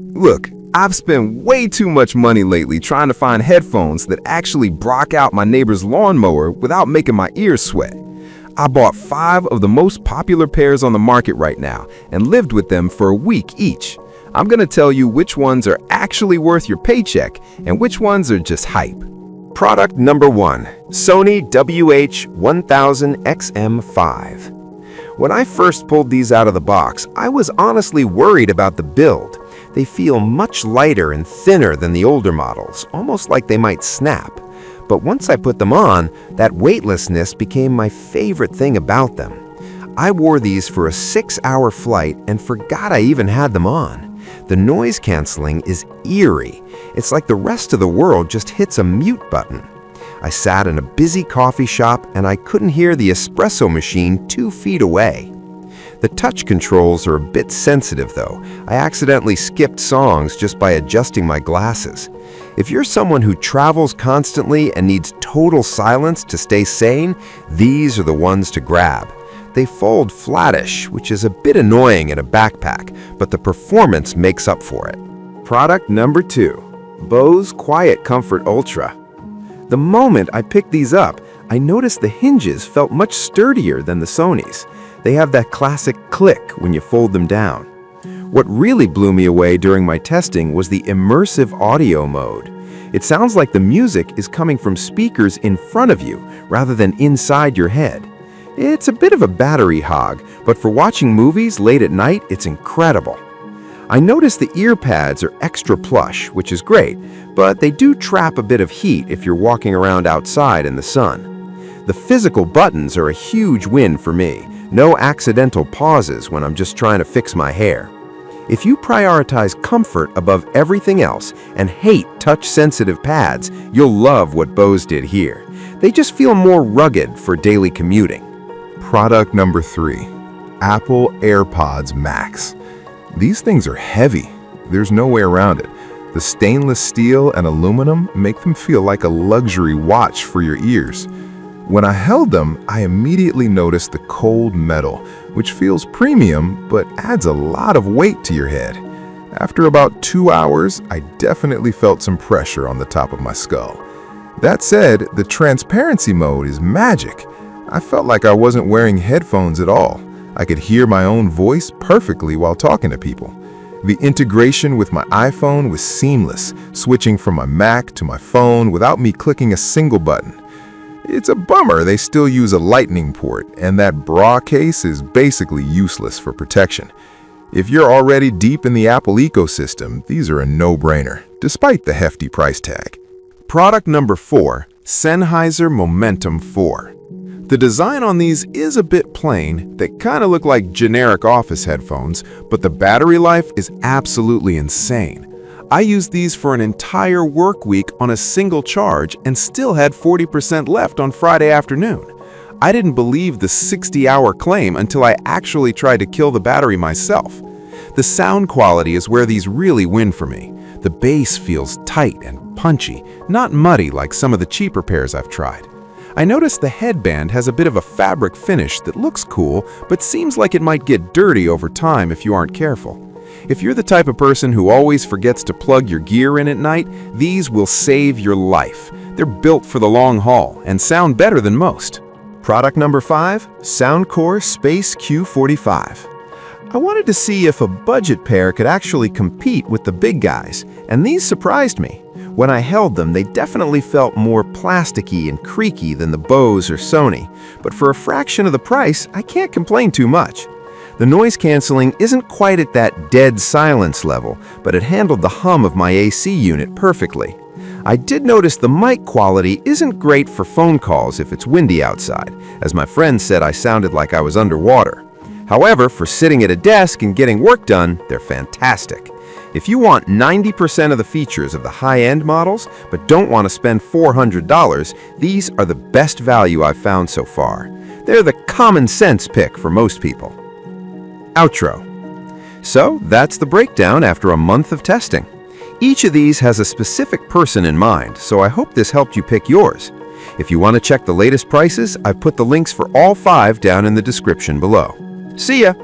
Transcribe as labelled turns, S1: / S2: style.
S1: Look, I've spent way too much money lately trying to find headphones that actually block out my neighbor's lawnmower without making my ears sweat. I bought 5 of the most popular pairs on the market right now and lived with them for a week each. I'm gonna tell you which ones are actually worth your paycheck and which ones are just hype.
S2: Product number 1, Sony WH-1000XM5. When I first pulled these out of the box, I was honestly worried about the build. They feel much lighter and thinner than the older models, almost like they might snap. But once I put them on, that weightlessness became my favorite thing about them. I wore these for a 6-hour flight and forgot I even had them on. The noise canceling is eerie. It's like the rest of the world just hits a mute button. I sat in a busy coffee shop and I couldn't hear the espresso machine 2 feet away. The touch controls are a bit sensitive though. I accidentally skipped songs just by adjusting my glasses. If you're someone who travels constantly and needs total silence to stay sane, these are the ones to grab. They fold flattish, which is a bit annoying in a backpack, but the performance makes up for it.
S1: Product number 2, Bose Quiet Comfort Ultra. The moment I picked these up, I noticed the hinges felt much sturdier than the Sony's. They have that classic click when you fold them down. What really blew me away during my testing was the immersive audio mode. It sounds like the music is coming from speakers in front of you rather than inside your head. It's a bit of a battery hog, but for watching movies late at night, it's incredible. I noticed the ear pads are extra plush, which is great, but they do trap a bit of heat if you're walking around outside in the sun. The physical buttons are a huge win for me. No accidental pauses when I'm just trying to fix my hair. If you prioritize comfort above everything else and hate touch-sensitive pads, you'll love what Bose did here. They just feel more rugged for daily commuting.
S3: Product number 3, Apple AirPods Max. These things are heavy. There's no way around it. The stainless steel and aluminum make them feel like a luxury watch for your ears. When I held them, I immediately noticed the cold metal, which feels premium but adds a lot of weight to your head. After about 2 hours, I definitely felt some pressure on the top of my skull. That said, the transparency mode is magic. I felt like I wasn't wearing headphones at all. I could hear my own voice perfectly while talking to people. The integration with my iPhone was seamless, switching from my Mac to my phone without me clicking a single button. It's a bummer they still use a lightning port, and that bra case is basically useless for protection. If you're already deep in the Apple ecosystem, these are a no-brainer, despite the hefty price tag.
S1: Product number 4, Sennheiser Momentum 4. The design on these is a bit plain. They kind of look like generic office headphones, but the battery life is absolutely insane. I used these for an entire work week on a single charge and still had 40% left on Friday afternoon. I didn't believe the 60-hour claim until I actually tried to kill the battery myself. The sound quality is where these really win for me. The bass feels tight and punchy, not muddy like some of the cheaper pairs I've tried. I noticed the headband has a bit of a fabric finish that looks cool, but seems like it might get dirty over time if you aren't careful. If you're the type of person who always forgets to plug your gear in at night, these will save your life. They're built for the long haul and sound better than most.
S2: Product number 5, Soundcore Space Q45. I wanted to see if a budget pair could actually compete with the big guys, and these surprised me. When I held them, they definitely felt more plasticky and creaky than the Bose or Sony, but for a fraction of the price, I can't complain too much. The noise canceling isn't quite at that dead silence level, but it handled the hum of my AC unit perfectly. I did notice the mic quality isn't great for phone calls if it's windy outside, as my friend said I sounded like I was underwater. However, for sitting at a desk and getting work done, they're fantastic. If you want 90% of the features of the high-end models, but don't want to spend $400, these are the best value I've found so far. They're the common sense pick for most people. Outro. So that's the breakdown after a month of testing. Each of these has a specific person in mind, so I hope this helped you pick yours. If you want to check the latest prices, I've put the links for all 5 down in the description below. See ya!